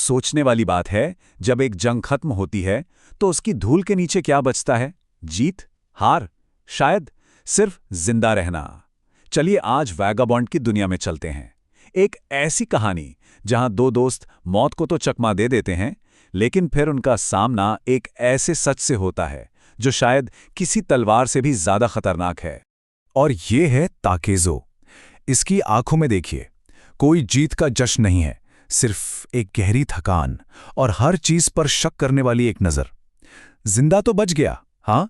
सोचने वाली बात है, जब एक जंग खत्म होती है तो उसकी धूल के नीचे क्या बचता है? जीत? हार? शायद सिर्फ जिंदा रहना। चलिए आज वैगाबॉन्ड की दुनिया में चलते हैं। एक ऐसी कहानी जहां दो दोस्त मौत को तो चकमा दे देते हैं, लेकिन फिर उनका सामना एक ऐसे सच से होता है जो शायद किसी तलवार से भी ज्यादा खतरनाक है। और ये है ताकेज़ो। इसकी आंखों में देखिए, कोई जीत का जश्न नहीं है, सिर्फ एक गहरी थकान और हर चीज पर शक करने वाली एक नजर। जिंदा तो बच गया, हाँ,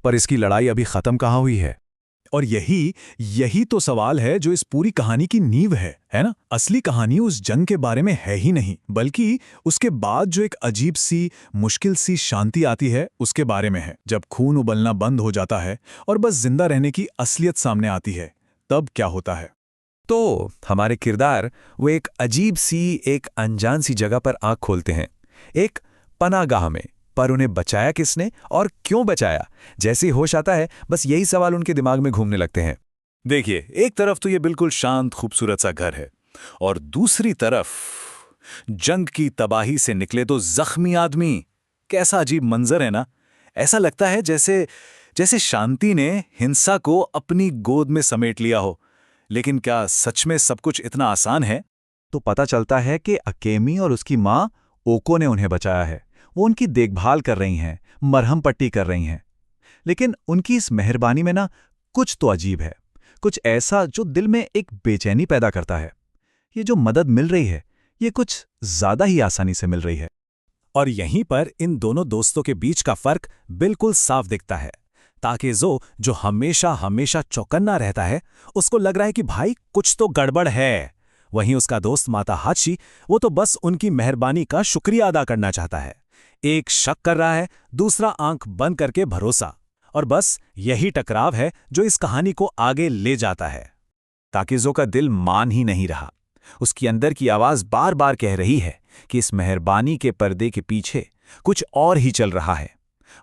पर इसकी लड़ाई अभी खत्म कहाँ हुई है? और यही तो सवाल है जो इस पूरी कहानी की नींव है ना? असली कहानी उस जंग के बारे में है ही नहीं, बल्कि उसके बाद जो एक अजीब सी, मुश्किल सी शांति आती है उसके बारे में है। जब खून उबलना बंद हो जाता है और बस जिंदा रहने की असलियत सामने आती है, तब क्या होता है? तो हमारे किरदार वो एक अजीब सी, एक अनजान सी जगह पर आंख खोलते हैं, एक पनागाह में। पर उन्हें बचाया किसने और क्यों बचाया? जैसे ही होश आता है, बस यही सवाल उनके दिमाग में घूमने लगते हैं। देखिए, एक तरफ तो ये बिल्कुल शांत खूबसूरत सा घर है, और दूसरी तरफ जंग की तबाही से निकले तो जख्मी आदमी। कैसा अजीब मंजर है ना? ऐसा लगता है जैसे शांति ने हिंसा को अपनी गोद में समेट लिया हो। लेकिन क्या सच में सब कुछ इतना आसान है? तो पता चलता है कि अकेमी और उसकी माँ ओको ने उन्हें बचाया है। वो उनकी देखभाल कर रही हैं, मरहम पट्टी कर रही हैं। लेकिन उनकी इस मेहरबानी में ना कुछ तो अजीब है, कुछ ऐसा जो दिल में एक बेचैनी पैदा करता है। ये जो मदद मिल रही है, ये कुछ ज्यादा ही आसानी से मिल रही है। और यहीं पर इन दोनों दोस्तों के बीच का फर्क बिल्कुल साफ दिखता है। ताकेज़ो, जो हमेशा चौकन्ना रहता है, उसको लग रहा है कि भाई कुछ तो गड़बड़ है। वहीं उसका दोस्त माताहाची, वो तो बस उनकी मेहरबानी का शुक्रिया अदा करना चाहता है। एक शक कर रहा है, दूसरा आंख बंद करके भरोसा। और बस यही टकराव है जो इस कहानी को आगे ले जाता है। ताकेज़ो का दिल मान ही नहीं रहा। उसकी अंदर की आवाज बार बार कह रही है कि इस मेहरबानी के पर्दे के पीछे कुछ और ही चल रहा है।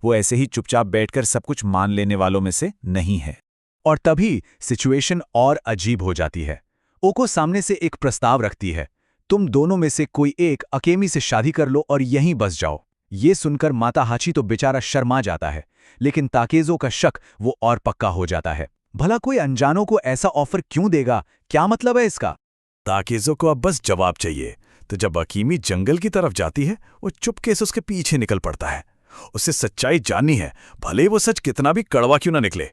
वो ऐसे ही चुपचाप बैठकर सब कुछ मान लेने वालों में से नहीं है। और तभी सिचुएशन और अजीब हो जाती है। ओको सामने से एक प्रस्ताव रखती है, तुम दोनों में से कोई एक अकेमी से शादी कर लो और यहीं बस जाओ। ये सुनकर माताहाची तो बेचारा शर्मा जाता है, लेकिन ताकेज़ो का शक वो और पक्का हो जाता है। भला कोई अनजानों को ऐसा ऑफर क्यों देगा? क्या मतलब है इसका? ताकेज़ो को अब बस जवाब चाहिए। तो जब अकीमी जंगल की तरफ जाती है, वो चुपके से उसके पीछे निकल पड़ता है। उसे सच्चाई जाननी है, भले वो सच कितना भी कड़वा क्यों ना निकले।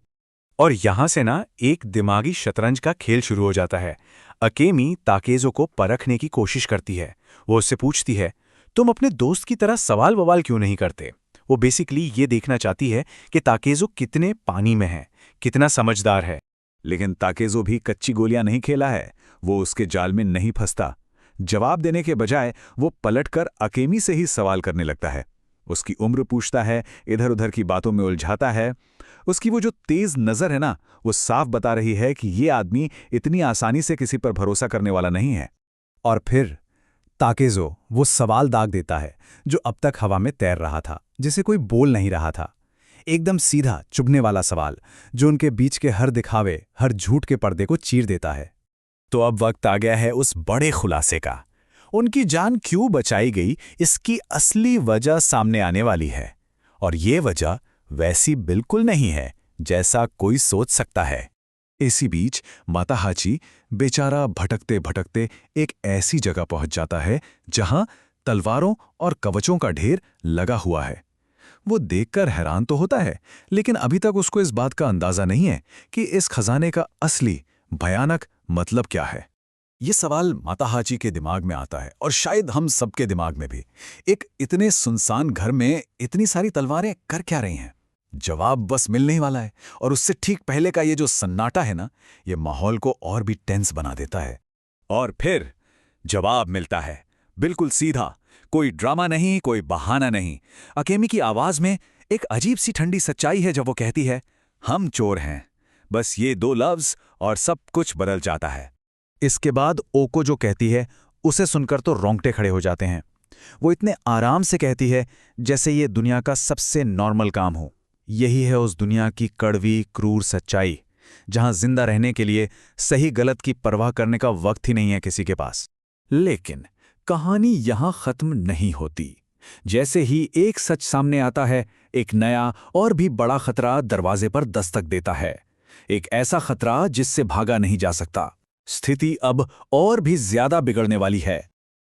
और यहां से ना एक दिमागी शतरंज का खेल शुरू हो जाता है। अकेमी ताकेज़ो को परखने की कोशिश करती है। वो उससे पूछती है, तुम अपने दोस्त की तरह सवाल ववाल क्यों नहीं करते? वो बेसिकली ये देखना चाहती है कि ताकेज़ो कितने पानी में है, कितना समझदार है। लेकिन ताकेज़ो भी कच्ची गोलियां नहीं खेला है। वो उसके जाल में नहीं फंसता। जवाब देने के बजाय वो पलटकर अकेमी से ही सवाल करने लगता है। उसकी उम्र पूछता है, इधर उधर की बातों में उलझाता है। उसकी वो जो तेज नजर है ना, वो साफ बता रही है कि ये आदमी इतनी आसानी से किसी पर भरोसा करने वाला नहीं है। और फिर ताकेज़ो वो सवाल दाग देता है जो अब तक हवा में तैर रहा था, जिसे कोई बोल नहीं रहा था। एकदम सीधा, चुभने वाला सवाल जो उनके बीच के हर दिखावे, हर झूठ के पर्दे को चीर देता है। तो अब वक्त आ गया है उस बड़े खुलासे का। उनकी जान क्यों बचाई गई, इसकी असली वजह सामने आने वाली है। और ये वजह वैसी बिल्कुल नहीं है जैसा कोई सोच सकता है। इसी बीच माताहाची बेचारा भटकते भटकते एक ऐसी जगह पहुंच जाता है जहां तलवारों और कवचों का ढेर लगा हुआ है। वो देखकर हैरान तो होता है, लेकिन अभी तक उसको इस बात का अंदाजा नहीं है कि इस खजाने का असली भयानक मतलब क्या है। ये सवाल माताहाची के दिमाग में आता है, और शायद हम सबके दिमाग में भी। एक इतने सुनसान घर में इतनी सारी तलवारें कर क्या रही हैं? जवाब बस मिलने ही वाला है। और उससे ठीक पहले का ये जो सन्नाटा है ना, ये माहौल को और भी टेंस बना देता है। और फिर जवाब मिलता है, बिल्कुल सीधा, कोई ड्रामा नहीं, कोई बहाना नहीं। अकेमी की आवाज में एक अजीब सी ठंडी सच्चाई है जब वो कहती है, हम चोर हैं। बस ये दो लफ्ज और सब कुछ बदल जाता है। इसके बाद ओको जो कहती है, उसे सुनकर तो रोंगटे खड़े हो जाते हैं। वो इतने आराम से कहती है जैसे ये दुनिया का सबसे नॉर्मल काम हो। यही है उस दुनिया की कड़वी, क्रूर सच्चाई, जहां जिंदा रहने के लिए सही गलत की परवाह करने का वक्त ही नहीं है किसी के पास। लेकिन कहानी यहां खत्म नहीं होती। जैसे ही एक सच सामने आता है, एक नया और भी बड़ा खतरा दरवाजे पर दस्तक देता है। एक ऐसा खतरा जिससे भागा नहीं जा सकता। स्थिति अब और भी ज्यादा बिगड़ने वाली है।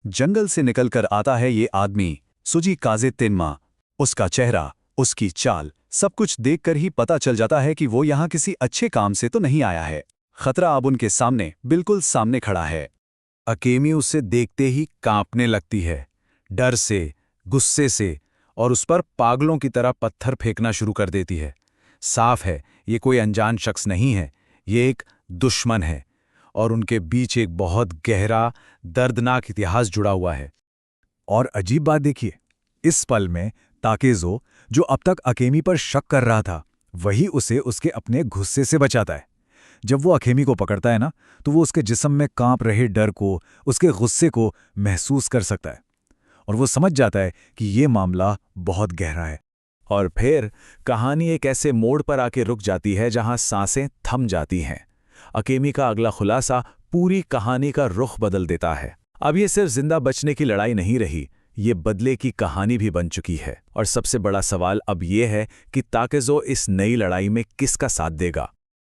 जंगल से निकलकर आता है ये आदमी, सुजी काजे तिनमा। उसका चेहरा, उसकी चाल, सब कुछ देखकर ही पता चल जाता है कि वो यहाँ किसी अच्छे काम से तो नहीं आया है। खतरा अब उनके सामने, बिल्कुल सामने खड़ा है। अकेमी उसे देखते ही कांपने लगती है, डर से, गुस्से से, और उस पर पागलों की तरह पत्थर फेंकना शुरू कर देती है। साफ है, ये कोई अनजान शख्स नहीं है, ये एक दुश्मन है, और उनके बीच एक बहुत गहरा, दर्दनाक इतिहास जुड़ा हुआ है। और अजीब बात देखिए, इस पल में ताकेज़ो, जो अब तक अकेमी पर शक कर रहा था, वही उसे उसके अपने गुस्से से बचाता है। जब वो अकेमी को पकड़ता है ना, तो वो उसके जिस्म में कांप रहे डर को, उसके गुस्से को महसूस कर सकता है, और वो समझ जाता है कि ये मामला बहुत गहरा है। और फिर कहानी एक ऐसे मोड़ पर आके रुक जाती है जहां सांसें थम जाती हैं। अकेमी का अगला खुलासा पूरी कहानी का रुख बदल देता है। अब ये सिर्फ जिंदा बचने की लड़ाई नहीं रही, ये बदले की कहानी भी बन चुकी है। और सबसे बड़ा सवाल अब ये है कि ताकेज़ो इस नई लड़ाई में किसका साथ देगा।